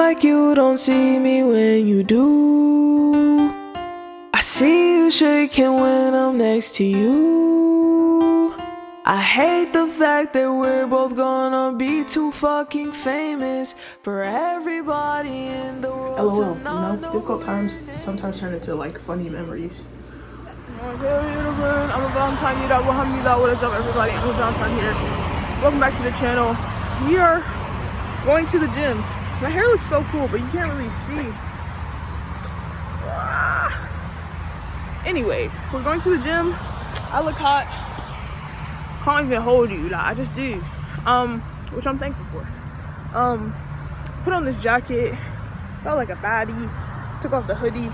like you don't see me when you do. I see you shaking when I'm next to you. I hate the fact that we're both gonna be too fucking famous for everybody in the world. LOL, you know, difficult times sometimes turn into like funny memories. I'm a Valentine, what is up everybody? I'm a Valentine here. Welcome back to the channel. We are going to the gym. My hair looks so cool, but you can't really see. Anyways, we're going to the gym. I look hot. Can't even hold you, like, I just do. Which I'm thankful for. Put on this jacket. Felt like a baddie. Took off the hoodie.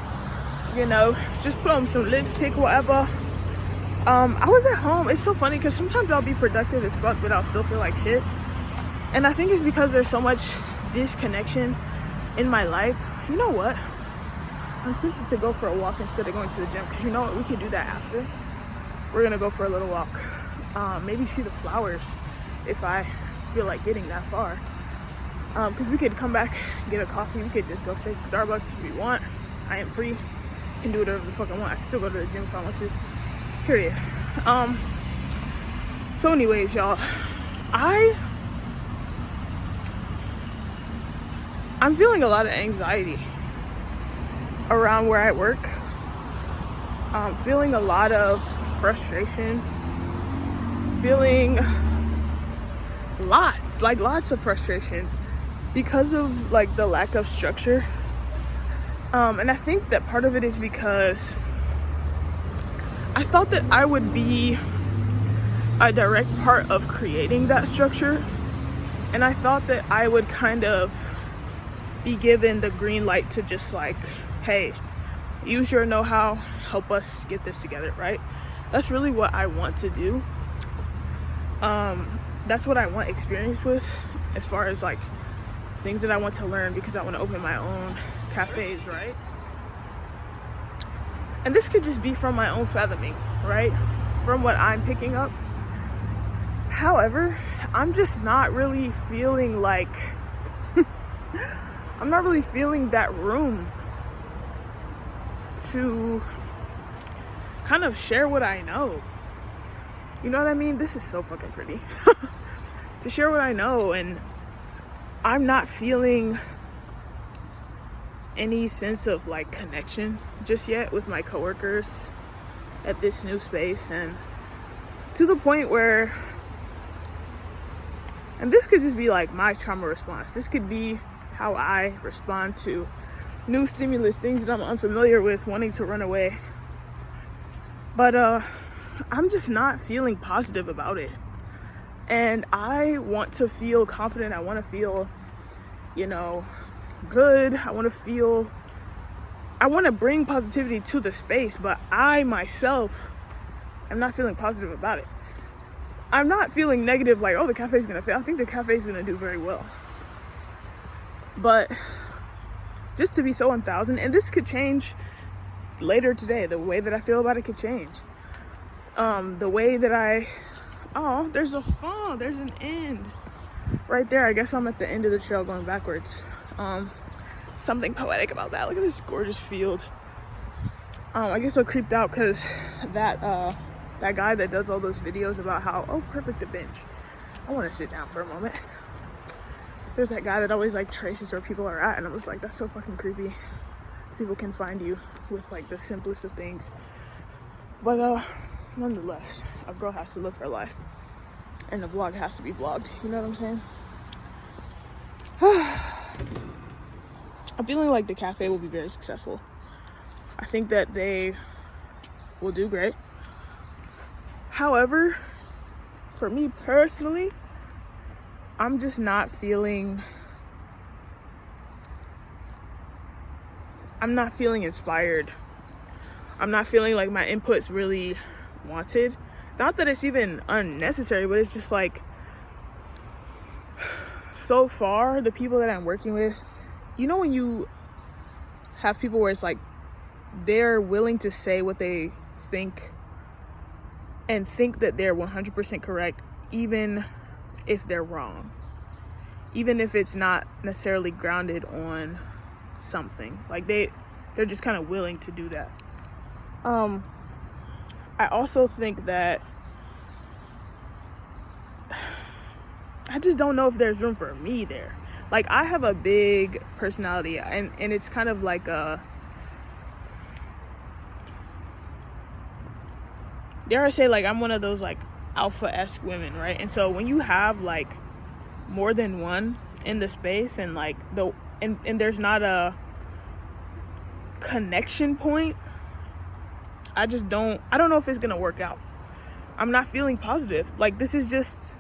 You know, just put on some lipstick, whatever. I was at home. It's so funny because sometimes I'll be productive as fuck, but I'll still feel like shit. And I think it's because there's so much disconnection in my life. You know what? I'm tempted to go for a walk instead of going to the gym, because you know what? We could do that after. We're gonna go for a little walk. Maybe see the flowers if I feel like getting that far. Because we could come back, get a coffee. We could just go straight to Starbucks if we want. I am free. Can do whatever the fuck I want. I can still go to the gym if I want to. Period. So anyways, y'all, I'm feeling a lot of anxiety around where I work. Feeling a lot of frustration. Feeling lots of frustration because of like the lack of structure. And I think that part of it is because I thought that I would be a direct part of creating that structure. And I thought that I would kind of be given the green light to just like, hey, use your know-how, help us get this together, right? That's really what I want to do. That's what I want experience with, as far as like things that I want to learn, because I want to open my own cafes, right? And this could just be from my own fathoming, right? From what I'm picking up. However, I'm just not really feeling like I'm not really feeling that room to kind of share what I know. You know what I mean? This is so fucking pretty. To share what I know, and I'm not feeling any sense of like connection just yet with my coworkers at this new space, and to the point where, and this could just be like my trauma response. This could be how I respond to new stimulus, things that I'm unfamiliar with, wanting to run away. But I'm just not feeling positive about it. And I want to feel confident. I want to feel, you know, good. I want to bring positivity to the space, but I myself am not feeling positive about it. I'm not feeling negative like, oh, the cafe's gonna fail. I think the cafe's gonna do very well. But just to be so 1000, and this could change later today. The way that I feel about it could change. The way that there's an end right there. I guess I'm at the end of the trail going backwards. Something poetic about that. Look at this gorgeous field. I get so creeped out because that guy that does all those videos about how, oh, perfect, a bench. I want to sit down for a moment. There's that guy that always like traces where people are at, and I was like, that's so fucking creepy. People can find you with like the simplest of things. But nonetheless, a girl has to live her life, and the vlog has to be vlogged. You know what I'm saying? I'm feeling like the cafe will be very successful. I think that they will do great. However, for me personally, I'm just not feeling, I'm not feeling inspired. I'm not feeling like my input's really wanted. Not that it's even unnecessary, but it's just like, so far, the people that I'm working with, you know, when you have people where it's like they're willing to say what they think and think that they're 100% correct, even if they're wrong. even if it's not necessarily grounded on something. Like they're just kind of willing to do that. I also think that I just don't know if there's room for me there. Like, I have a big personality, and it's kind of like a, dare I say, like, I'm one of those like alpha-esque women, right? And so when you have like more than one in the space, and like and there's not a connection point, I don't know if it's gonna work out. I'm not feeling positive. Like, this is just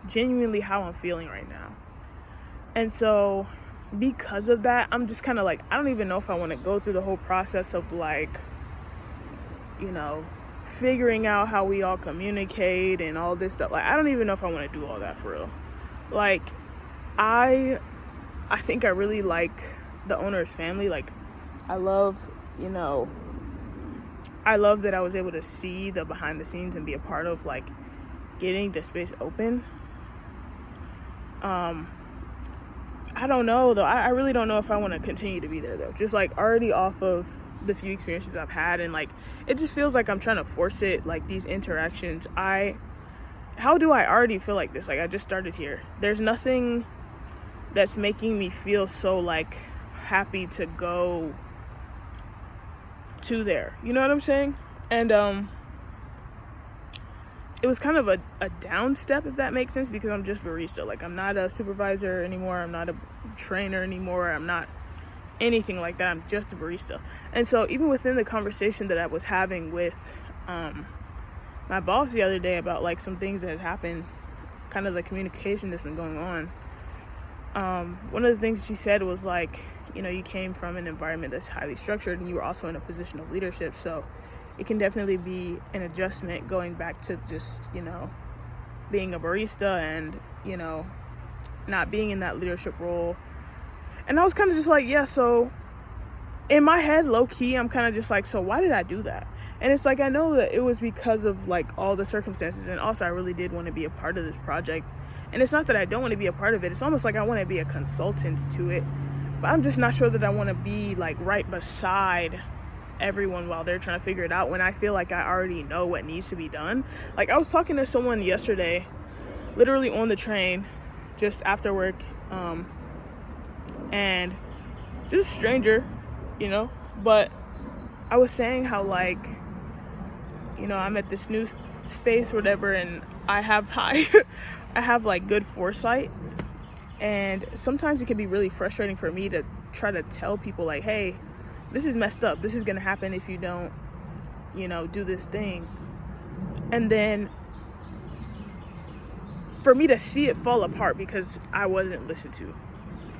genuinely how I'm feeling right now. And so because of that, I'm just kind of like, I don't even know if I want to go through the whole process of like, you know, figuring out how we all communicate and all this stuff. Like, I don't even know if I want to do all that for real. Like, I think I really like the owner's family. Like, I love that I was able to see the behind the scenes and be a part of like getting the space open. I don't know though. I really don't know if I want to continue to be there though. Just like already off of the few experiences I've had, and like it just feels like I'm trying to force it, like these interactions. How do I already feel like this? Like, I just started here. There's nothing that's making me feel so like happy to go to there. You know what I'm saying? And it was kind of a down step, if that makes sense, because I'm just barista. Like, I'm not a supervisor anymore. I'm not a trainer anymore. I'm not anything like that. I'm just a barista. And so even within the conversation that I was having with my boss the other day about like some things that had happened, kind of the communication that's been going on, one of the things she said was like, you know, you came from an environment that's highly structured, and you were also in a position of leadership, so it can definitely be an adjustment going back to just, you know, being a barista and, you know, not being in that leadership role. And I was kind of just like, yeah, so in my head, low key, I'm kind of just like, so why did I do that? And it's like, I know that it was because of like all the circumstances, and also I really did want to be a part of this project. And it's not that I don't want to be a part of it. It's almost like I want to be a consultant to it, but I'm just not sure that I want to be like right beside everyone while they're trying to figure it out, when I feel like I already know what needs to be done. Like, I was talking to someone yesterday, literally on the train, just after work, and just a stranger, you know, but I was saying how, like, you know, I'm at this new space or whatever, and I have I have like good foresight, and sometimes it can be really frustrating for me to try to tell people like, hey, this is messed up. This is going to happen if you don't, you know, do this thing. And then for me to see it fall apart because I wasn't listened to,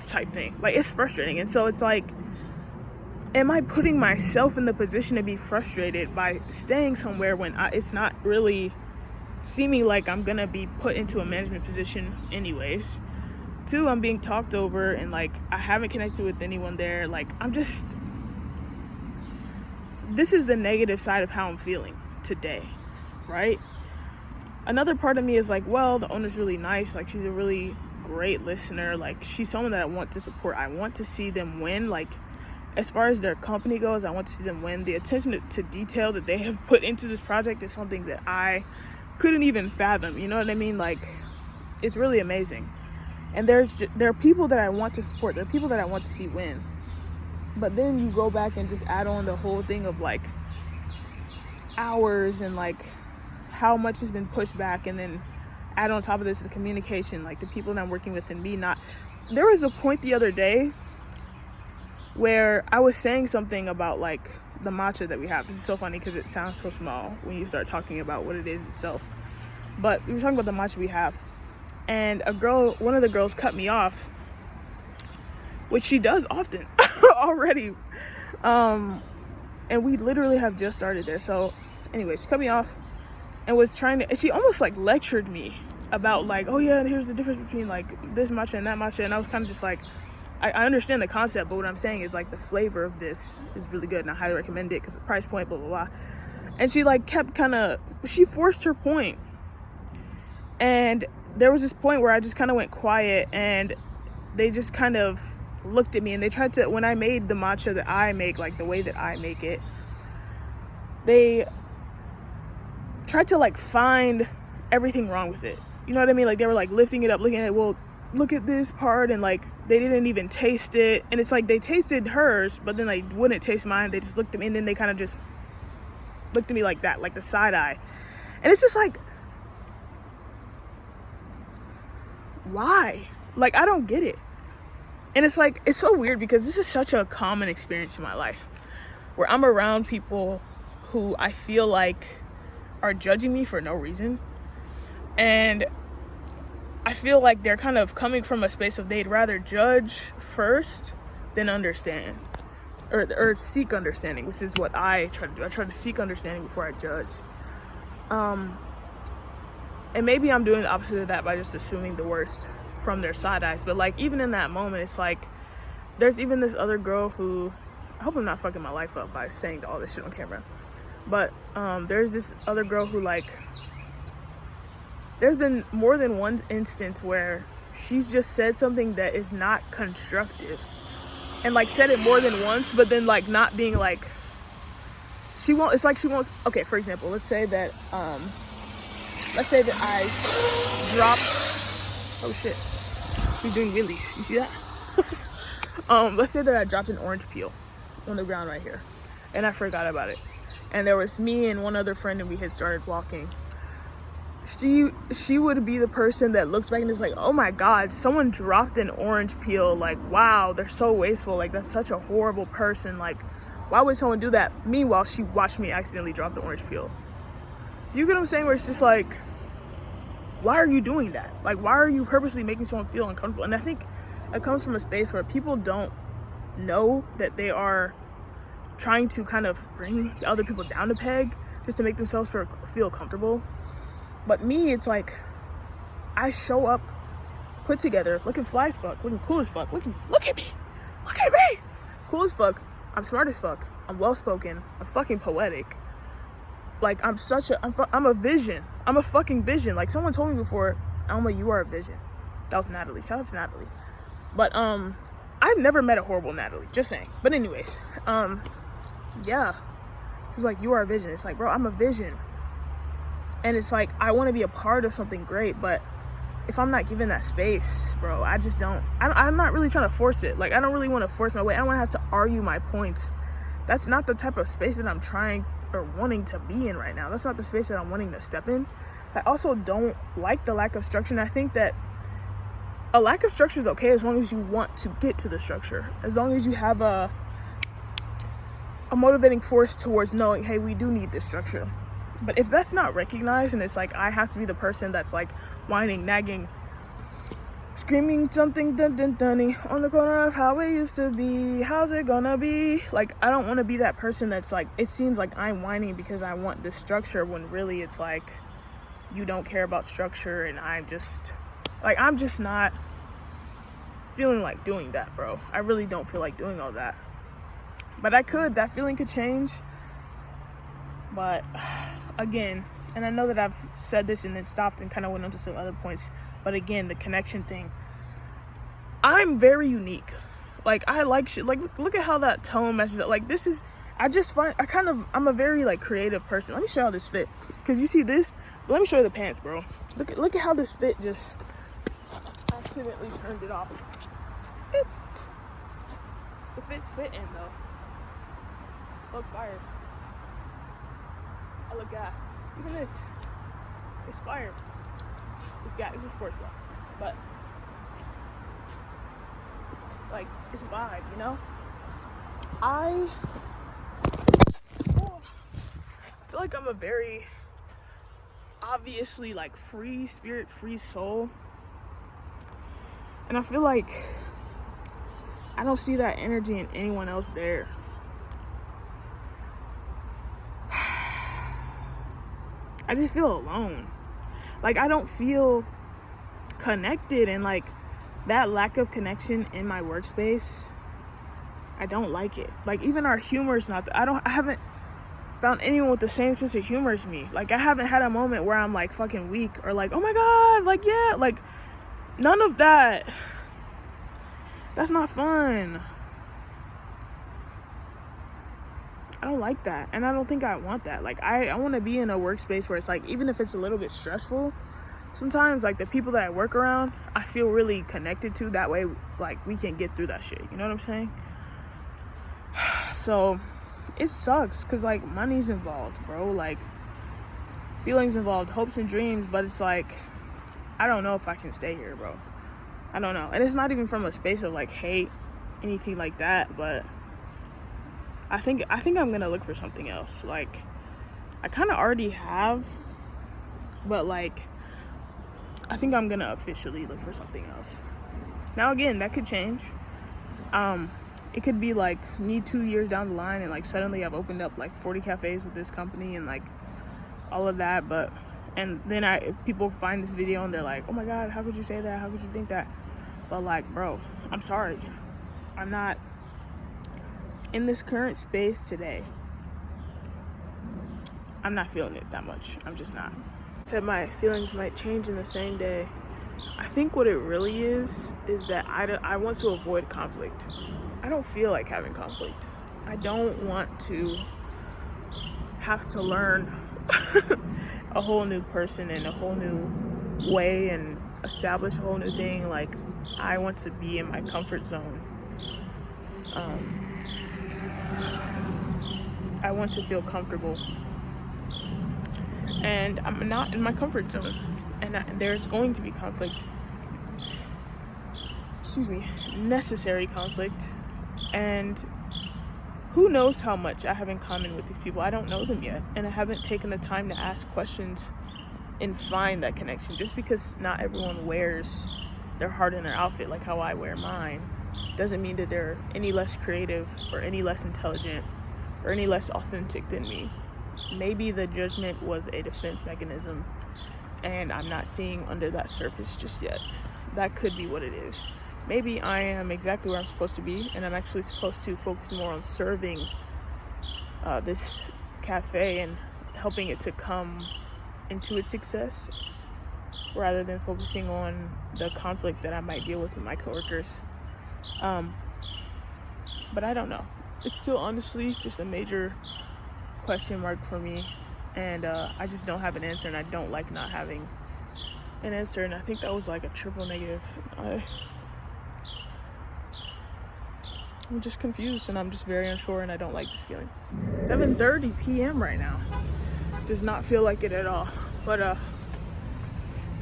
type thing. Like, it's frustrating. And so it's like, am I putting myself in the position to be frustrated by staying somewhere when it's not really seeming like I'm going to be put into a management position anyways? 2, I'm being talked over, and like, I haven't connected with anyone there. Like, this is the negative side of how I'm feeling today, right? Another part of me is like, well, the owner's really nice. Like, she's a really great listener. Like, she's someone that I want to support. I want to see them win. Like, as far as their company goes, I want to see them win. The attention to detail that they have put into this project is something that I couldn't even fathom. You know what I mean? Like, it's really amazing. And there are people that I want to support. There are people that I want to see win. But then you go back and just add on the whole thing of like hours and like how much has been pushed back, and then add on top of this the communication, like the people that I'm working with and me not. There was a point the other day where I was saying something about like the matcha that we have. This is so funny because it sounds so small when you start talking about what it is itself. But we were talking about the matcha we have, and one of the girls cut me off, which she does often already. And we literally have just started there. So anyway, she cut me off and was she almost like lectured me about like, oh yeah, here's the difference between like this matcha and that matcha. And I was kind of just like, I understand the concept, but what I'm saying is like the flavor of this is really good and I highly recommend it because the price point, blah, blah, blah. And she like kept she forced her point. And there was this point where I just kind of went quiet, and they just kind of looked at me, and they tried to, when I made the matcha that I make, like the way that I make it, they tried to like find everything wrong with it. You know what I mean? Like they were like lifting it up, looking at it, well, look at this part, and like they didn't even taste it. And it's like they tasted hers, but then they wouldn't taste mine. They just looked at me, and then they kind of just looked at me like that, like the side eye. And it's just like, why? Like, I don't get it. And it's like, it's so weird because this is such a common experience in my life where I'm around people who I feel like are judging me for no reason. And I feel like they're kind of coming from a space of they'd rather judge first than understand, or seek understanding, which is what I try to do. I try to seek understanding before I judge. And maybe I'm doing the opposite of that by just assuming the worst from their side eyes. But like, even in that moment, it's like, there's even this other girl who, I hope I'm not fucking my life up by saying all this shit on camera, but there's this other girl who, like, there's been more than one instance where she's just said something that is not constructive, and like said it more than once, but then like not being like, she won't, it's like she wants, okay, for example, let's say that I dropped, oh shit, he's doing wheelies, you see that? Let's say that I dropped an orange peel on the ground right here, and I forgot about it, and there was me and one other friend, and we had started walking. She would be the person that looks back and is like, oh my god, someone dropped an orange peel, like, wow, they're so wasteful, like, that's such a horrible person, like, why would someone do that? Meanwhile, she watched me accidentally drop the orange peel. Do you get what I'm saying? Where it's just like, why are you doing that? Like, why are you purposely making someone feel uncomfortable? And I think it comes from a space where people don't know that they are trying to kind of bring other people down a peg just to make themselves feel comfortable. But me, it's like, I show up put together, looking fly as fuck, looking cool as fuck, look at me, cool as fuck, I'm smart as fuck, I'm well-spoken, I'm fucking poetic. Like, I'm a vision. I'm a fucking vision. Like, someone told me before, Alma, you are a vision. That was Natalie. Shout out to Natalie. But, I've never met a horrible Natalie. Just saying. But anyways, yeah. She was like, you are a vision. It's like, bro, I'm a vision. And it's like, I want to be a part of something great, but if I'm not given that space, bro, I just don't. I'm not really trying to force it. Like, I don't really want to force my way. I don't want to have to argue my points. That's not the type of space that I'm trying or wanting to be in right now. That's not the space that I'm wanting to step in. I also don't like the lack of structure, and I think that a lack of structure is okay as long as you want to get to the structure, as long as you have a motivating force towards knowing, hey, we do need this structure. But if that's not recognized, and it's like I have to be the person that's like whining, nagging, screaming something dun on the corner of how it used to be, how's it gonna be? Like, I don't want to be that person that's like, it seems like I'm whining because I want this structure, when really it's like, you don't care about structure, and I'm just not feeling like doing that, bro. I really don't feel like doing all that. But that feeling could change. But again, and I know that I've said this and then stopped and kind of went on to some other points, but again, the connection thing, I'm very unique. Like, I like shit. Like, look at how that tone matches up. Like, this is, I'm a very like creative person. Let me show you how this fit, because you see this, let me show you the pants, bro. Look at how this fit just accidentally turned it off. The fit's fitting though. Look fire. I look gas. Even this, it's fire. It's gas. It's a sports bra, but like, it's a vibe, you know. I feel like I'm a very obviously like free spirit, free soul, and I feel like I don't see that energy in anyone else there. I just feel alone. Like, I don't feel connected, and like that lack of connection in my workspace, I don't like it. Like, even our humor is not, found anyone with the same sense of humor as me. Like, I haven't had a moment where I'm like fucking weak or like, oh my god, like, yeah, like, none of that. That's not fun. I don't like that, and I don't think I want that. Like, I want to be in a workspace where it's like, even if it's a little bit stressful, sometimes like the people that I work around, I feel really connected to. That way, like, we can get through that shit. You know what I'm saying? So it sucks because like money's involved, bro. Like, feelings involved, hopes and dreams. But it's like, I don't know if I can stay here, bro. I don't know. And it's not even from a space of like hate, anything like that. But I think I'm gonna look for something else. Like, I kind of already have, but like, I think I'm gonna officially look for something else. Now again, that could change. It could be like me 2 years down the line and like suddenly I've opened up like 40 cafes with this company and like all of that. But and then people find this video and they're like, oh my god, how could you say that? How could you think that? But like, bro, I'm sorry. I'm not in this current space today. I'm not feeling it that much. I'm just not. I said my feelings might change in the same day. I think what it really is that I want to avoid conflict. I don't feel like having conflict. I don't want to have to learn a whole new person and a whole new way and establish a whole new thing. Like, I want to be in my comfort zone. I want to feel comfortable. And I'm not in my comfort zone. And there's going to be conflict. Necessary conflict. And who knows how much I have in common with these people. I don't know them yet. And I haven't taken the time to ask questions and find that connection. Just because not everyone wears their heart in their outfit like how I wear mine doesn't mean that they're any less creative or any less intelligent or any less authentic than me. Maybe the judgment was a defense mechanism and I'm not seeing under that surface just yet. That could be what it is. Maybe I am exactly where I'm supposed to be and I'm actually supposed to focus more on serving this cafe and helping it to come into its success rather than focusing on the conflict that I might deal with my coworkers. But I don't know. It's still honestly just a major question mark for me, and I just don't have an answer, and I don't like not having an answer. And I think that was like a triple negative. I'm just confused and I'm just very unsure, and I don't like this feeling. 7:30 p.m. right now. Does not feel like it at all. But I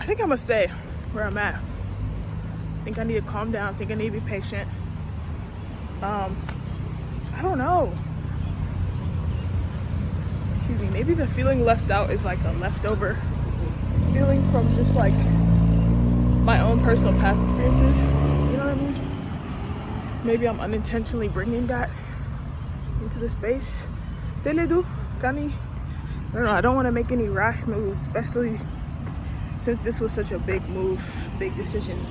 think I'm gonna stay where I'm at. I think I need to calm down. I think I need to be patient. I don't know. Excuse me. Maybe the feeling left out is like a leftover feeling from just like my own personal past experiences. You know what I mean? Maybe I'm unintentionally bringing that into the space. Teledu, Kani. I don't know. I don't want to make any rash moves, especially since this was such a big move, big decision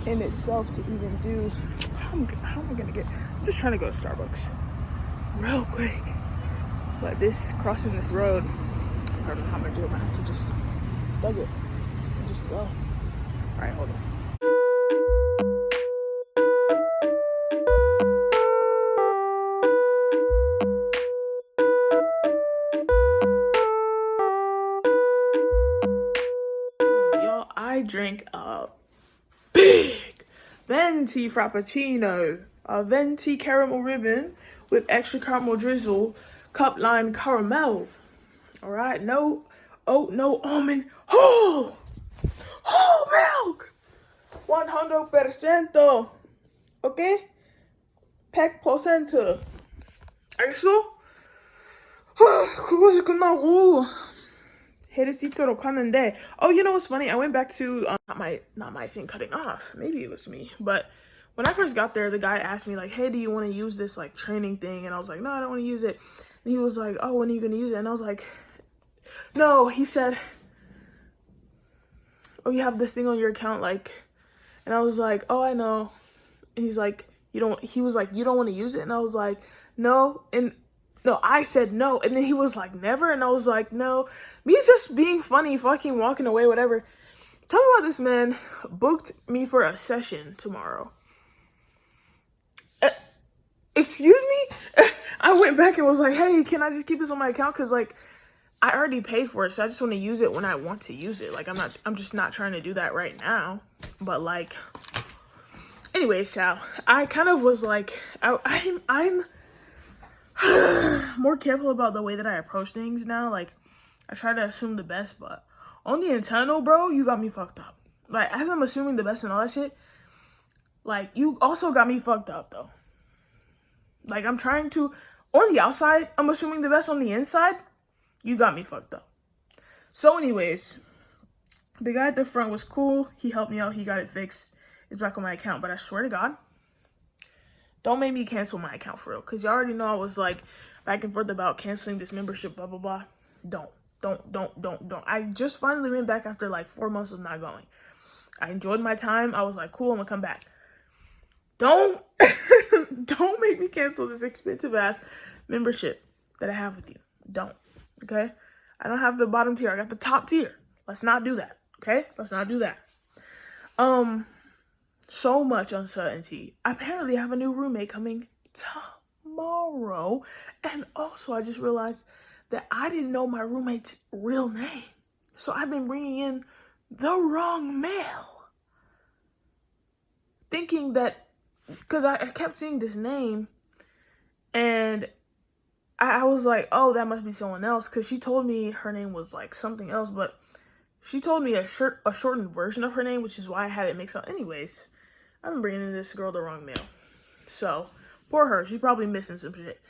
in itself to even do. How am I gonna get? I'm just trying to go to Starbucks real quick. But crossing this road, I don't know how I'm gonna do it. I have to just bug it and just go. All right, hold on. Y'all, I drank a big venti frappuccino, a venti caramel ribbon with extra caramel drizzle, cup lime caramel. All right, no oat, no almond, whole milk, 100%. Okay, 100%. 알겠어? 그것이 끝나고 헤르시토로 갔는데, oh, you know what's funny? I went back to not my thing cutting off. Maybe it was me, but when I first got there, the guy asked me like, "Hey, do you want to use this like training thing?" And I was like, "No, I don't want to use it." And he was like, "Oh, when are you gonna use it?" And I was like, "No." He said, "Oh, you have this thing on your account, like," and I was like, "Oh, I know." And he's like, "You don't." He was like, "You don't want to use it?" And I was like, "No." And No, I said no. And then he was like, never. And I was like, no. Me just being funny, fucking walking away, whatever. Tell me about this man booked me for a session tomorrow. Excuse me? I went back and was like, hey, can I just keep this on my account? Because, like, I already paid for it, so I just want to use it when I want to use it. Like, I'm just not trying to do that right now. But, like, anyways, child, I kind of was like, I'm more careful about the way that I approach things now. Like, I try to assume the best, but on the internal, bro, you got me fucked up. Like, as I'm assuming the best and all that shit, like, you also got me fucked up, though. Like, I'm trying to, on the outside, I'm assuming the best. On the inside, you got me fucked up. So, anyways, the guy at the front was cool. He helped me out. He got it fixed. It's back on my account. But I swear to God, don't make me cancel my account for real. Because you already know I was, like, back and forth about canceling this membership, blah, blah, blah. Don't. I just finally went back after, like, 4 months of not going. I enjoyed my time. I was like, cool, I'm going to come back. Don't make me cancel this expensive ass membership that I have with you. Don't. Okay? I don't have the bottom tier. I got the top tier. Let's not do that. Okay? Let's not do that. So much uncertainty. I apparently have a new roommate coming tomorrow. And also, I just realized that I didn't know my roommate's real name. So I've been bringing in the wrong mail. Thinking that, because I kept seeing this name, and I was like, oh, that must be someone else, because she told me her name was like something else, but she told me a shortened version of her name, which is why I had it mixed up. Anyways, I've been bringing in this girl the wrong mail. So, poor her. She's probably missing some shit.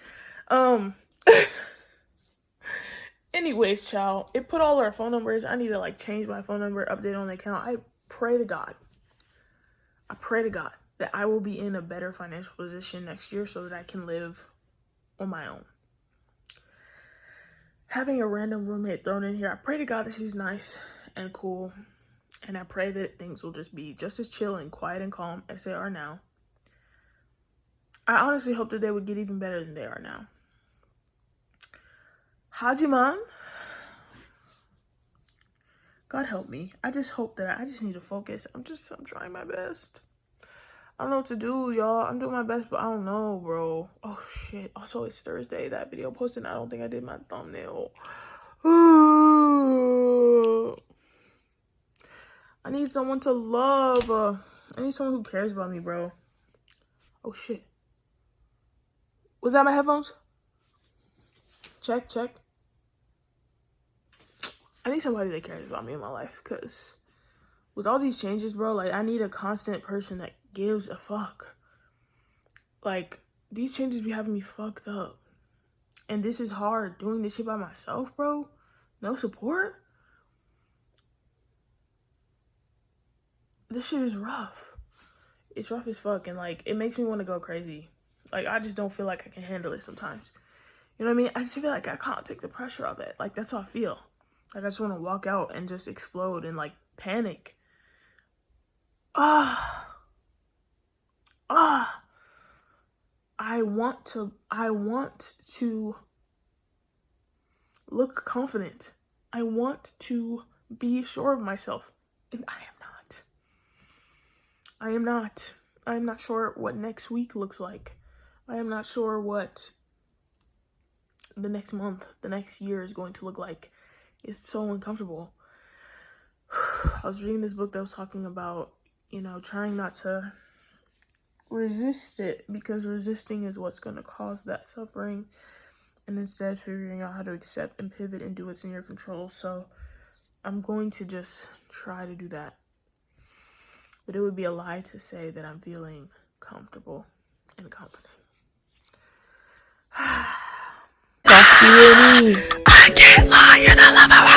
Anyways, child, it put all our phone numbers. I need to, like, change my phone number, update on the account. I pray to God that I will be in a better financial position next year so that I can live on my own. Having a random roommate thrown in here, I pray to God that she's nice and cool. And I pray that things will just be just as chill and quiet and calm as they are now. I honestly hope that they would get even better than they are now. Hajiman, God help me. I just hope that I just need to focus. I'm trying my best. I don't know what to do, y'all. I'm doing my best, but I don't know, bro. Oh, shit. Also, it's Thursday. That video posted, I don't think I did my thumbnail. I need someone to love. I need someone who cares about me, bro. Oh, shit. Was that my headphones? Check. I need somebody that cares about me in my life, because with all these changes, bro, like, I need a constant person that gives a fuck. Like, these changes be having me fucked up. And this is hard, doing this shit by myself, bro. No support. This shit is rough. It's rough as fuck, and, like, it makes me want to go crazy. Like, I just don't feel like I can handle it sometimes. You know what I mean? I just feel like I can't take the pressure of it. Like, that's how I feel. Like, I just want to walk out and just explode and, like, panic. I want to look confident. I want to be sure of myself. And I am not. I am not sure what next week looks like. I am not sure what the next month, the next year is going to look like. It's so uncomfortable. I was reading this book that was talking about, trying not to resist it, because resisting is what's going to cause that suffering, and instead figuring out how to accept and pivot and do what's in your control. So I'm going to just try to do that. But it would be a lie to say that I'm feeling comfortable and confident. I can't lie, you're the love of